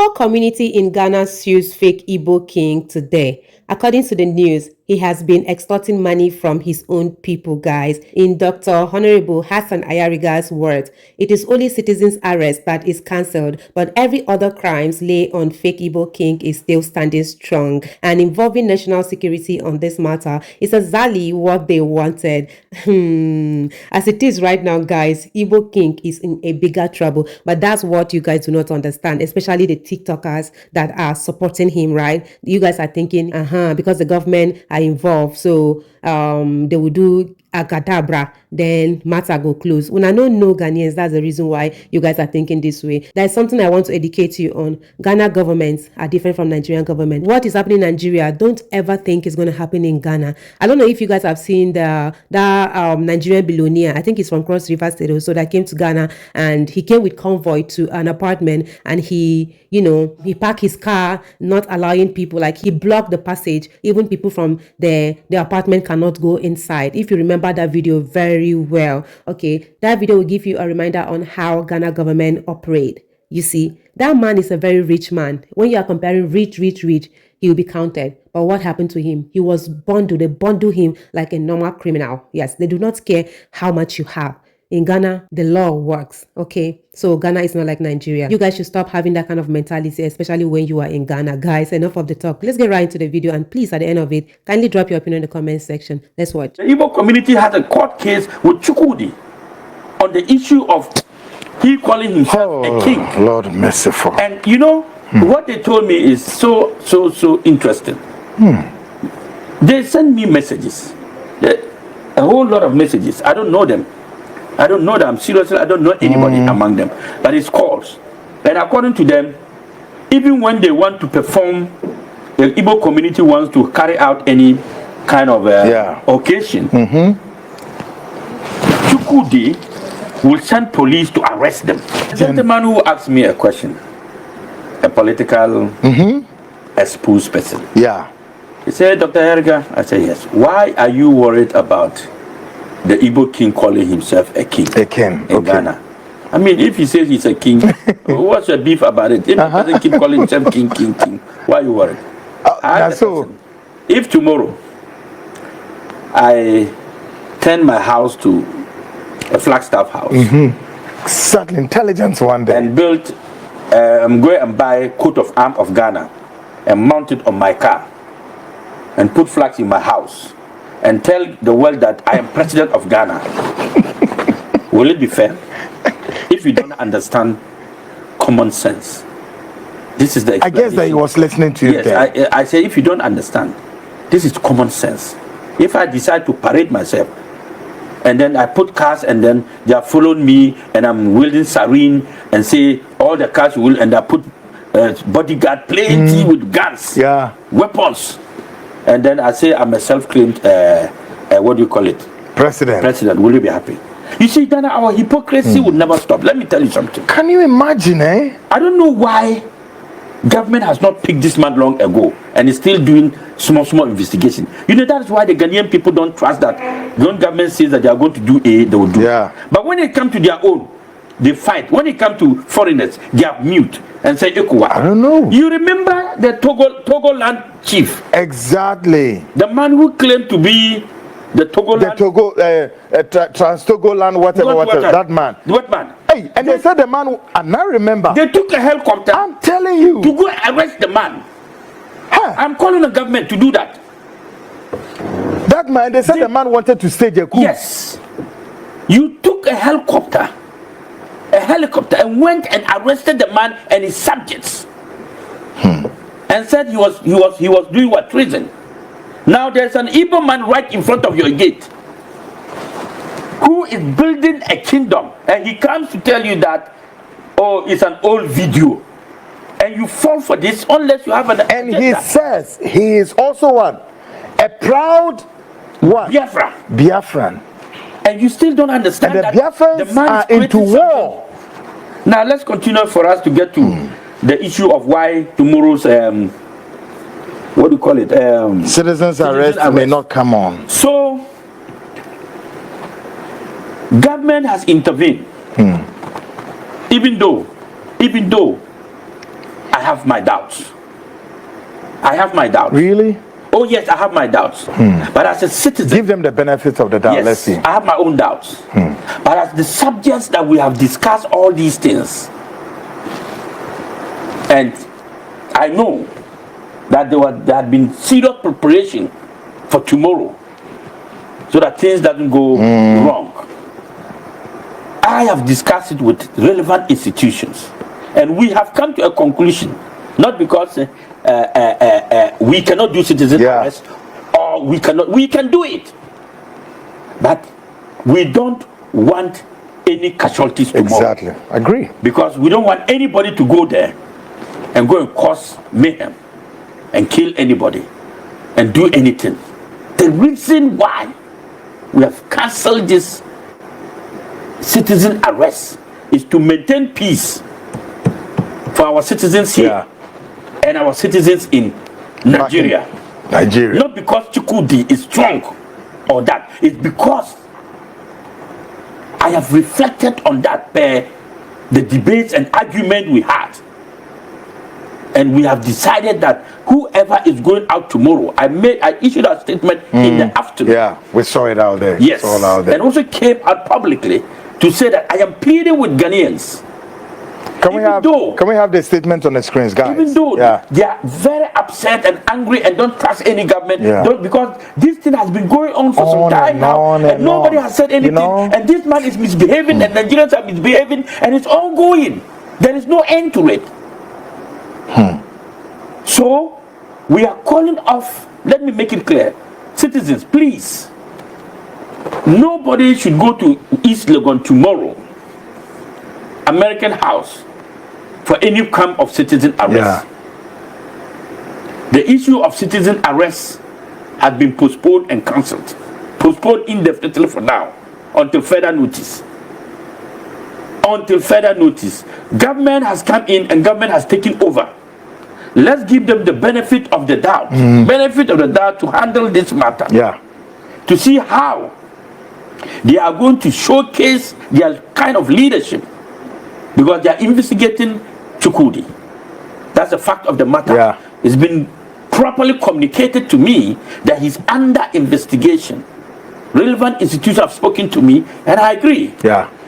Igbo community in Ghana sues fake Igbo king today. According to the news, he has been extorting money from his own people, guys. In Dr. Honorable Hassan Ayariga's words, it is only citizens' arrest that is cancelled, but every other crimes lay on fake Igbo king is still standing strong. And involving national security on this matter is exactly what they wanted. As it is right now, guys, Igbo king is in a bigger trouble, but that's what you guys do not understand, especially the TikTokers that are supporting him, right? You guys are thinking, because the government are involved, so they will do agadabra, then matter go close. When I don't know Ghanaians, that's the reason why you guys are thinking this way. There's something I want to educate you on. Ghana governments are different from Nigerian government. What is happening in Nigeria, don't ever think is going to happen in Ghana. I don't know if you guys have seen that Nigerian billionaire, I think he's from Cross River State also, that came to Ghana, and he came with convoy to an apartment, and he parked his car, not allowing people, like he blocked the passage. Even people from the apartment cannot go inside. If you remember that video very well, okay, that video will give you a reminder on how Ghana government operate. You see, that man is a very rich man. When you are comparing rich, he will be counted. But what happened to him? He was bundled. They bundle him like a normal criminal. Yes, they do not care how much you have. In Ghana, the law works, okay? So Ghana is not like Nigeria. You guys should stop having that kind of mentality, especially when you are in Ghana. Guys, enough of the talk. Let's get right into the video, and please, at the end of it, kindly drop your opinion in the comment section. Let's watch. The Igbo community has a court case with Chukwudi on the issue of he calling himself a king. Lord merciful. And you know, what they told me is so interesting. They send me messages, a whole lot of messages. I don't know them. Seriously, I don't know anybody among them. But it's calls. And according to them, even when they want to perform, the Igbo community wants to carry out any kind of occasion, Chukwudi will send police to arrest them. The gentleman who asked me a question, a political exposed person. Yeah. He said, Dr. Ayariga, I said, yes. Why are you worried about the Igbo king calling himself a king? A king in Ghana. I mean, if he says he's a king, what's the beef about it? If he doesn't keep calling himself king, why are you worried? If tomorrow I turn my house to a Flagstaff house, certain intelligence one day, and build, I'm going and buy a coat of arms of Ghana and mount it on my car and put flags in my house and tell the world that I am president of Ghana, will it be fair? If you don't understand common sense, this is the I guess that he was listening to you. Yes, I say if you don't understand, this is common sense. If I decide to parade myself, and then I put cars, and then they are following me, and I'm wielding siren, and say all the cars will, and I put bodyguard plenty with guns, weapons. And then I say I'm a self-claimed, what do you call it? President. Will you be happy? You see, Ghana, our hypocrisy would never stop. Let me tell you something. Can you imagine, eh? I don't know why government has not picked this man long ago and is still doing small investigation. You know, that's why the Ghanaian people don't trust that when government says that they are going to do A, they will do. But when it comes to their own, they fight. When it comes to foreigners, they are mute and say, Ekowa. I don't know. You remember the Togo land chief? Exactly. The man who claimed to be the Togo land. Trans-Togo land, whatever. That man. What man? Hey, and they said the man, and I remember. They took a helicopter. I'm telling you. To go arrest the man. I'm calling the government to do that. That man, they said the man wanted to stage a coup. Yes. You took a helicopter and went and arrested the man and his subjects, and said he was doing what? Treason. Now there's an Igbo man right in front of your gate who is building a kingdom, and he comes to tell you that, oh, it's an old video, and you fall for this unless you have an and agenda. He says he is also a proud Biafran. And you still don't understand and that the Biafrans the man are is into war. Now let's continue for us to get to the issue of why tomorrow's what do you call it? Citizens arrest may not come on. So government has intervened, even though I have my doubts. I have my doubts. Really? Oh yes, I have my doubts. But as a citizen, Give them the benefits of the doubt. yes, Let's see. I have my own doubts. But as the subjects that we have discussed all these things, and I know that there had been serious preparation for tomorrow, so that things doesn't go wrong. I have discussed it with relevant institutions, and we have come to a conclusion. Not because we cannot do citizen arrest, or we can do it, but we don't want any casualties tomorrow. Exactly. Agree. Because we don't want anybody to go there and go and cause mayhem and kill anybody and do anything. The reason why we have cancelled this citizen arrest is to maintain peace for our citizens here and our citizens in Nigeria. Not because Chukudi is strong or that. It's because I have reflected on that the debates and argument we had. And we have decided that whoever is going out tomorrow, I issued a statement in the afternoon. Yeah, we saw it out there. Yes. All out there. And also came out publicly to say that I am pleading with Ghanaians. Can we have the statement on the screens, guys? Even though they are very upset and angry and don't trust any government, because this thing has been going on for some time now, and nobody has said anything, and this man is misbehaving, and Nigerians are misbehaving, and it's ongoing. There is no end to it. So we are calling off. Let me make it clear, citizens, please. Nobody should go to East Legon tomorrow, American House, for any kind of citizen arrest. The issue of citizen arrest has been postponed and cancelled. Postponed indefinitely for now, until further notice. Until further notice. Government has come in and government has taken over. Let's give them the benefit of the doubt. Benefit of the doubt to handle this matter. To see how they are going to showcase their kind of leadership. Because they are investigating Chukudi. That's the fact of the matter. It's been properly communicated to me that he's under investigation. Relevant institutions have spoken to me, and I agree.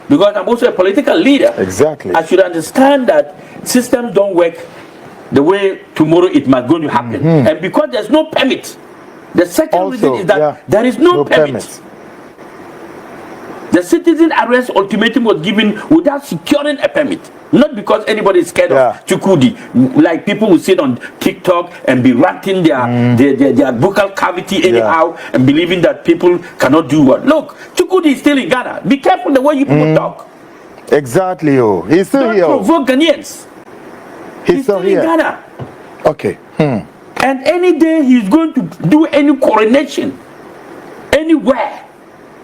Because I'm also a political leader. Exactly. I should understand that systems don't work the way tomorrow it might going to happen. And because there's no permit, the second reason is that there is no permit. The citizen arrest ultimatum was given without securing a permit. Not because anybody is scared of Chukudi. Like people who sit on TikTok and be ranting their vocal cavity anyhow and believing that people cannot do what. Look, Chukudi is still in Ghana. Be careful the way you people talk. Exactly. He's still here. Don't provoke Ghanaians. He's still in Ghana. Okay. And any day he's going to do any coronation anywhere,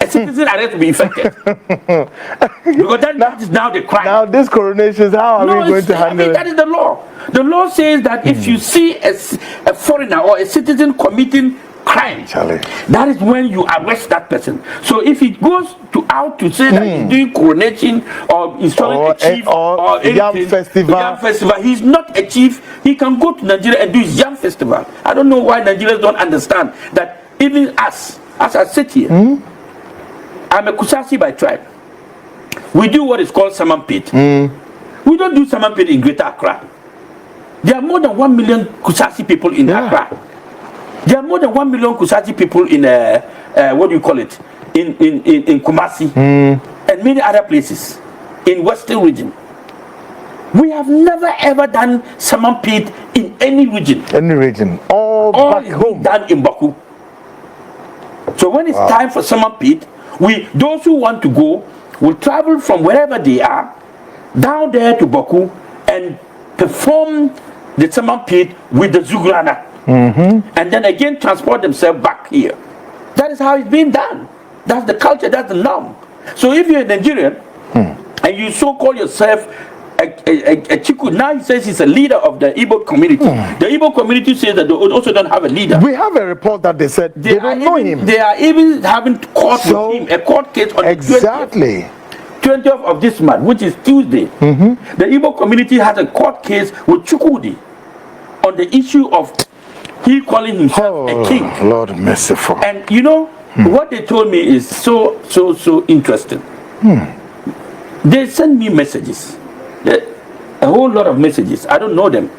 a citizen arrest will be effected. Because that is now the crime. Now this coronation is how are we going to handle it? That is the law. The law says that if you see a foreigner or a citizen committing crime, that is when you arrest that person. So if he goes out to say that he's doing coronation or installing a chief or yam festival, he's not a chief. He can go to Nigeria and do his yam festival. I don't know why Nigerians don't understand that. Even us, as I sit here, I'm a Kusasi by tribe. We do what is called Saman Pit. We don't do Saman Pit in Greater Accra. There are more than 1 million Kusasi people in Accra. There are more than 1 million Kusasi people in what do you call it? In Kumasi and many other places in Western region. We have never ever done Saman Pit in any region. All back home. Done in Baku. So when it's time for Saman Pit, those who want to go will travel from wherever they are down there to Baku and perform the Saman Pit with the Zugrana. And then again transport themselves back here. That is how it's being done. That's the culture, that's the norm. So if you're a Nigerian and you so call yourself a Chiku, now he says he's a leader of the Igbo community. The Igbo community says that they also don't have a leader. We have a report that they said they don't know him. They are even having court with him, a court case on the 20th 20th of this month, which is Tuesday, the Igbo community has a court case with Chukwudi on the issue of he calling himself a king. Lord merciful. And you know, what they told me is so interesting. They send me messages, a whole lot of messages. I don't know them.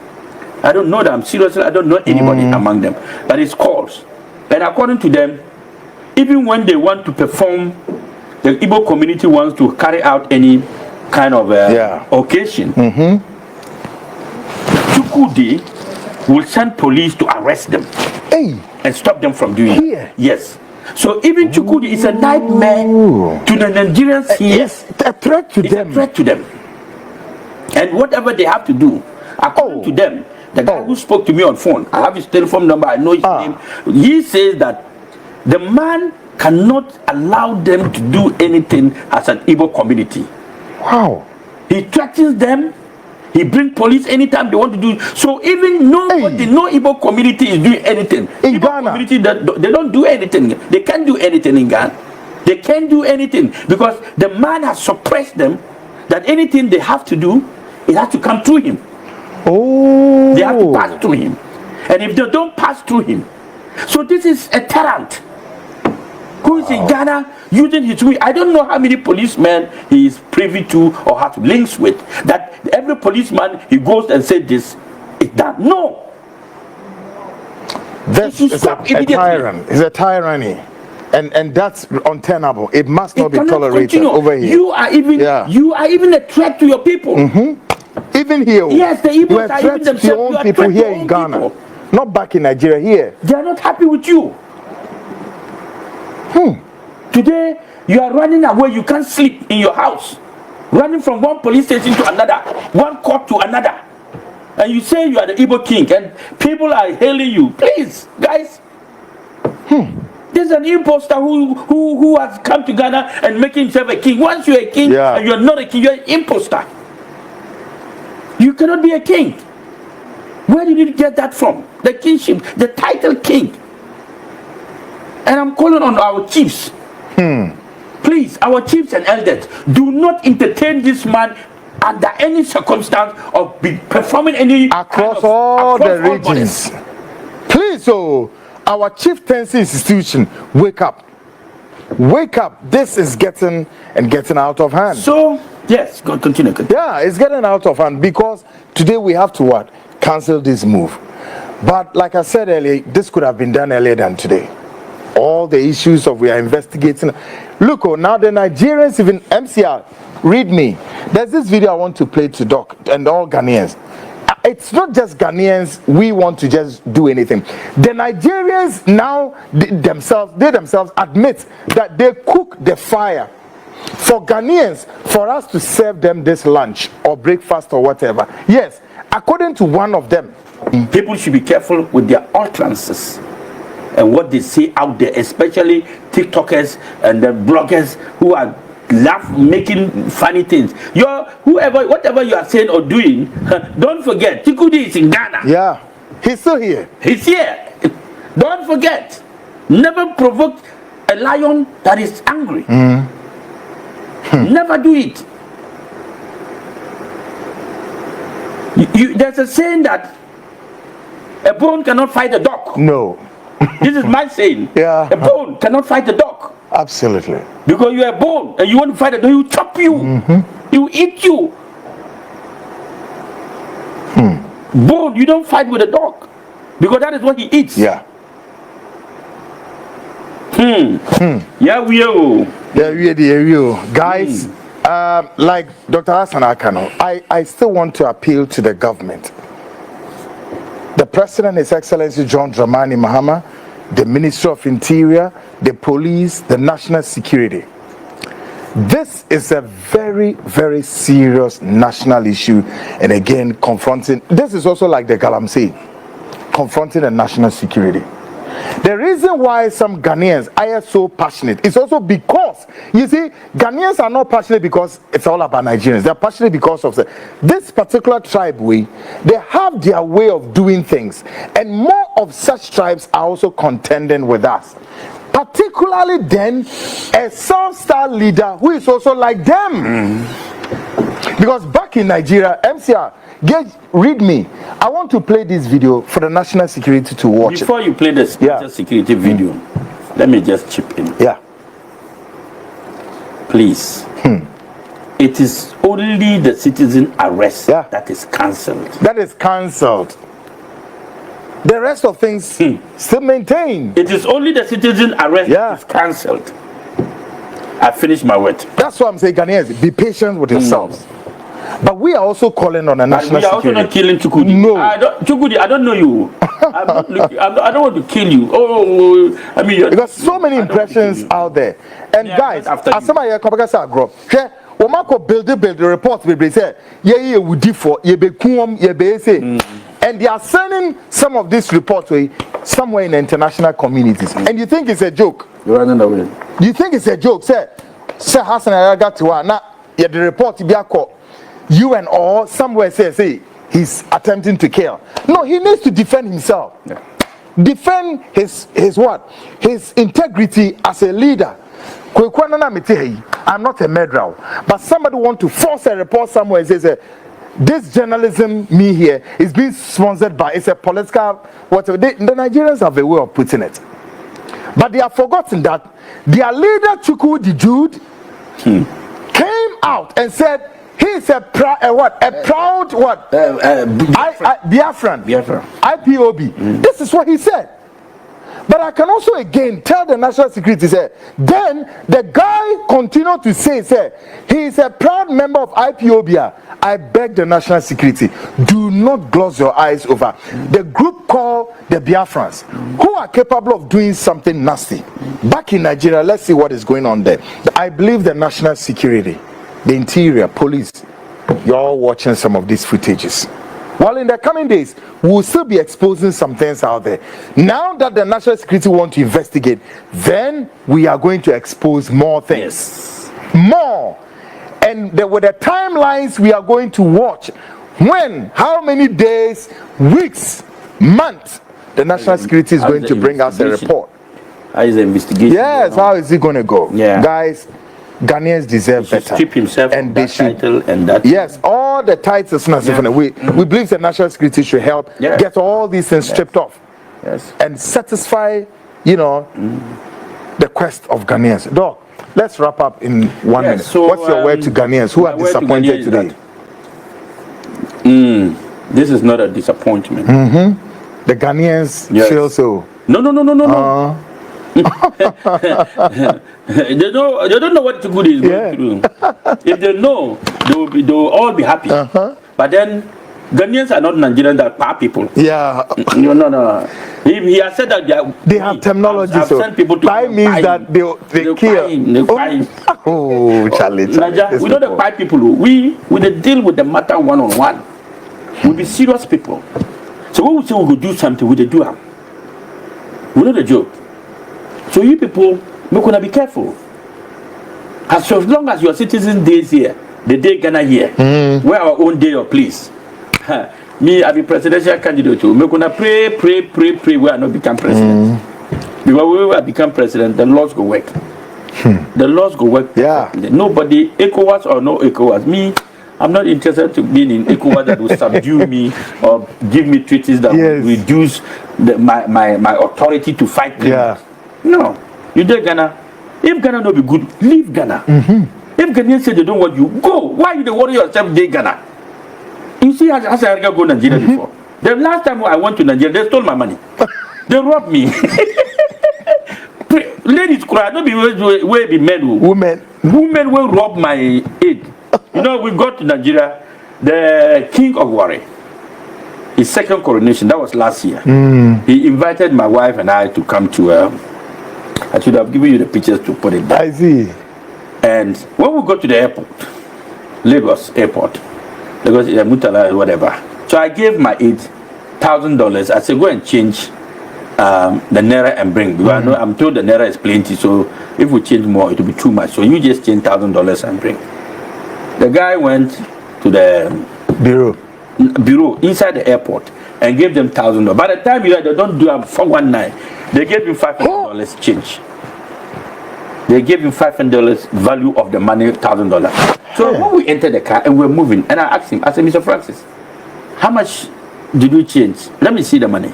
Seriously, I don't know anybody among them. But it's calls. And according to them, even when they want to perform, the Igbo community wants to carry out any kind of occasion, Chukwudi will send police to arrest them and stop them from doing it. Yes. So even Chukwudi is a nightmare to the Nigerians here. Yes, a threat to them. A threat to them. And whatever they have to do, according to them, the guy who spoke to me on phone, I have his telephone number, I know his name. He says that the man cannot allow them to do anything as an Igbo community. Wow. He threatens them. He brings police anytime they want to do. So even nobody, no Igbo community is doing anything. In Igbo Ghana, community, they don't do anything. They can't do anything in Ghana. They can't do anything because the man has suppressed them. That anything they have to do, it has to come through him. Oh. They have to pass through him. And if they don't pass through him, so this is a tyrant who is in Ghana using his way. I don't know how many policemen he is privy to or has links with. That every policeman he goes and says this is that. No. This is a tyrant. It's a tyranny. And that's untenable. It must not be tolerated over here. You are even a threat to your people. Even here. Yes, the Igbos are even threats to your own people here in Ghana. Not back in Nigeria, here. They are not happy with you. Today, you are running away. You can't sleep in your house. Running from one police station to another, one court to another. And you say you are the Igbo king and people are hailing you. Please, guys. There's an imposter who has come to Ghana and making himself a king. Once you're a king and you're not a king, you're an imposter. You cannot be a king. Where did you get that from? The kingship, the title king. And I'm calling on our chiefs. Please, our chiefs and elders, do not entertain this man under any circumstance of performing any across all the regions. Please, our chieftaincy institution, wake up. Wake up. This is getting out of hand. So, yes, continue. Yeah, it's getting out of hand because today we have to what? Cancel this move. But like I said earlier, this could have been done earlier than today. All the issues of we are investigating. Look, now the Nigerians, even MCR, read me. There's this video I want to play to Doc and all Ghanaians. It's not just Ghanaians, we want to just do anything. The Nigerians now, they themselves admit that they cook the fire for Ghanaians, for us to serve them this lunch or breakfast or whatever. Yes, according to one of them. People should be careful with their utterances and what they say out there, especially TikTokers and the bloggers who are making funny things. Whatever you are saying or doing, don't forget, Chukwudi is in Ghana. Yeah, he's still here. He's here. Don't forget, never provoke a lion that is angry. Never do it. There's a saying that a bone cannot fight a dog. No. This is my saying. Yeah. A bone cannot fight a dog. Absolutely. Because you are a bone and you want to fight a dog, he will chop you. He will eat you. Bone, you don't fight with a dog. Because that is what he eats. Yeah. Yeah, we are. Guys, like Dr. Hassan Ayariga, I still want to appeal to the government. The President, His Excellency John Dramani Mahama, the Ministry of Interior, the police, the national security. This is a very, very serious national issue, and again, this is also like the Galamsey, confronting the national security. The reason why some Ghanaians are so passionate is also because, you see, Ghanaians are not passionate because it's all about Nigerians. They're passionate because of this particular tribe they have their way of doing things. And more of such tribes are also contending with us. Particularly particularly then a self-styled leader who is also like them. Because back in Nigeria, MCR, read me. I want to play this video for the national security to watch. Before you play the security video, let me just chip in. Yeah. Please. It is only the citizen arrest that is cancelled. That is cancelled. The rest of things still maintained. It is only the citizen arrest that is cancelled. I finished my word. That's why I'm saying, Ghanaians, be patient with yourselves. But we are also calling on a national security. We are also not killing Chukudi. No. Chukudi, I don't know you. I don't want to kill you. I mean, because so many impressions out there. And guys, as somebody build the report, we say, and they are sending some of these reports somewhere in the international communities. And you think it's a joke? You're running away. You think it's a joke? Say Hassan Ayariga to now the report be a call. You and all somewhere say he's attempting to kill. No, he needs to defend himself. Yeah. Defend his what? His integrity as a leader. I'm not a murderer, but somebody want to force a report somewhere and says this journalism me here is being sponsored by, it's a political whatever. The Nigerians have a way of putting it, but they have forgotten that their leader Chukwu Jude came out and said he is a proud Biafran. IPOB. This is what he said. But I can also again tell the national security, then the guy continued to say, he is a proud member of IPOB. I beg the national security, do not gloss your eyes over the group called the Biafrans, who are capable of doing something nasty. Back in Nigeria, let's see what is going on there. I believe the national security, the interior, police, you're all watching some of these footages. While in the coming days, we'll still be exposing some things out there. Now that the national security want to investigate, then we are going to expose more things. Yes. More. And with the timelines we are going to watch, when, how many days, weeks, months, the national security is going to bring us a report. How is the investigation? Yes, how is it going to go? Yeah. Guys, Ghanaians deserve better. Strip himself and they should, title and that. Yes, all the titles. We believe the national security should help get all these things stripped off. Yes. And satisfy, the quest of Ghanaians. Doc, let's wrap up in 1 minute. So, what's your word to Ghanaians who are disappointed today? This is not a disappointment. The Ghanaians feel so. No. They don't know what Chukwu is going to do. If they know, they will all be happy. But then Ghanaians are not Nigerians, they are poor people. Yeah. No. He has said that they have terminology. I've sent people to buy means that they kill. Charlie. We know the white people. We deal with the matter one-on-one. We be serious people. So when we say we will do something, we do it. We know the joke. So you people, we're gonna be careful. As long as your citizen days here, the day Ghana here, we're our own day of please. Me, I be presidential candidate too. We're gonna pray. We are not become president. Because we will become president, the laws go work. The laws go work. Yeah. Nobody, ECOWAS or no ECOWAS. Me, I'm not interested to be in ECOWAS that will subdue me or give me treaties that will reduce my authority to fight criminals. Yeah. No, you did Ghana. If Ghana not be good, leave Ghana. If Ghanaians say they don't want you, go. Why you worry yourself? They Ghana. You see, as I go to Nigeria before. The last time I went to Nigeria, they stole my money. They robbed me. Ladies cry. Don't be where be men. Women will rob my aid. We got to Nigeria. The king of Warri, his second coronation. That was last year. He invited my wife and I to come to. I should have given you the pictures to put it there. I see. And when we got to the airport, Lagos airport, Lagos Mutala, whatever. So I gave my $8,000. I said, go and change the naira and bring. Because I'm told the naira is plenty, so if we change more, it will be too much. So you just change $1,000 and bring. The guy went to the bureau inside the airport and gave them $1,000. By the time they don't do a 419, they gave him $500 change. They gave him $500 value of the money, $1,000. So when we entered the car and we're moving, and I asked him, I said, Mr. Francis, how much did we change? Let me see the money.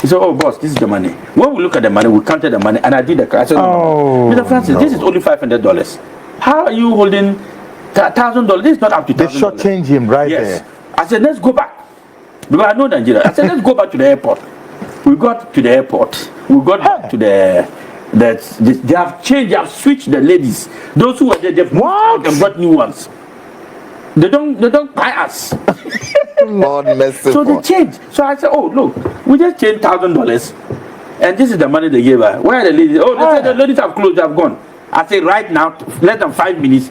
He said, oh, boss, this is the money. When we look at the money, we counted the money, and I did the car. I said, no. Mr. Francis, this is only $500. How are you holding $1,000? This is not up to $1,000. They shortchange him right there. I said, let's go back. Because I know Nigeria. I said, let's go back to the airport. We got to the airport. We got back to they have changed, they have switched the ladies. Those who were there, they've moved out and brought new ones. They don't buy us. Lord merciful. So they changed. So I said, oh, look, we just changed $1,000. And this is the money they gave her. Where are the ladies? Oh, they said the ladies have closed, they have gone. I said, right now, less than 5 minutes.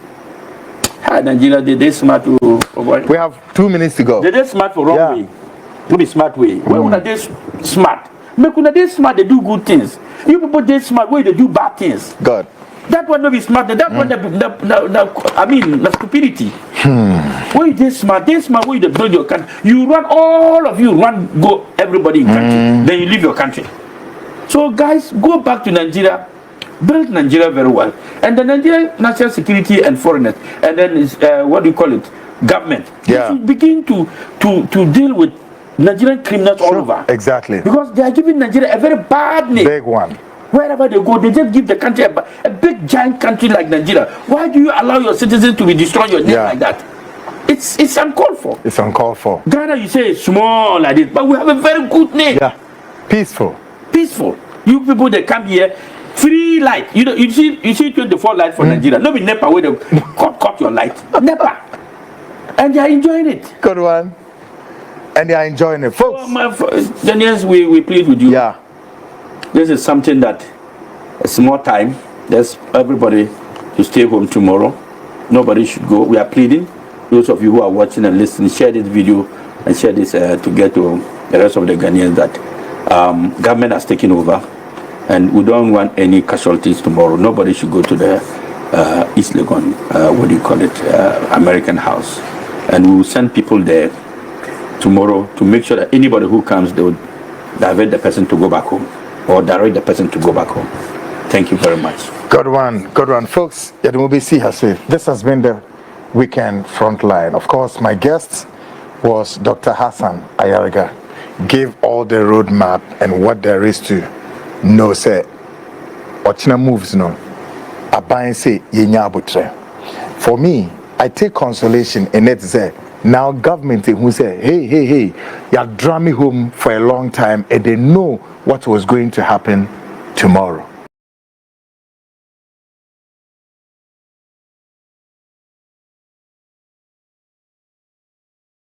Nigeria, they smart to avoid. We have 2 minutes to go. They smart for wrong way. To be smart way. When they smart. Make when they smart, they do good things. You people they smart way, they do bad things. God. That one not be smart. That one the stupidity. When they smart way they build your country. You run, all of you run, go everybody in country. Then you leave your country. So guys, go back to Nigeria. Build Nigeria very well, and the Nigerian national security and foreigners, and then what do you call it? Government. Yeah. Should begin to deal with Nigerian criminals all over. Exactly. Because they are giving Nigeria a very bad name. Big one. Wherever they go, they just give the country a big giant country like Nigeria. Why do you allow your citizens to be destroying your name like that? It's uncalled for. It's uncalled for. Ghana, you say it's small like this, but we have a very good name. Yeah. Peaceful. Peaceful. You people that come here. Free light. You see 24 lights for Nigeria. No be NEPA where they cut your light. NEPA. And they are enjoying it. Good one. And they are enjoying it. Folks. Daniels, we plead with you. Yeah. This is something that a small time. There's everybody to stay home tomorrow. Nobody should go. We are pleading. Those of you who are watching and listening, share this video and share this to get to the rest of the Ghanaians that government has taken over. And we don't want any casualties tomorrow. Nobody should go to the East Legon, American House. And we will send people there tomorrow to make sure that anybody who comes, they will divert the person to go back home or direct the person to go back home. Thank you very much. Good one. Folks, this has been the weekend frontline. Of course, my guest was Dr. Hassan Ayariga. Gave all the roadmap and what there is to no say Ochina moves no aban say yenya abutre. For me, I take consolation in it say now government who say hey you drag me home for a long time and they know what was going to happen tomorrow.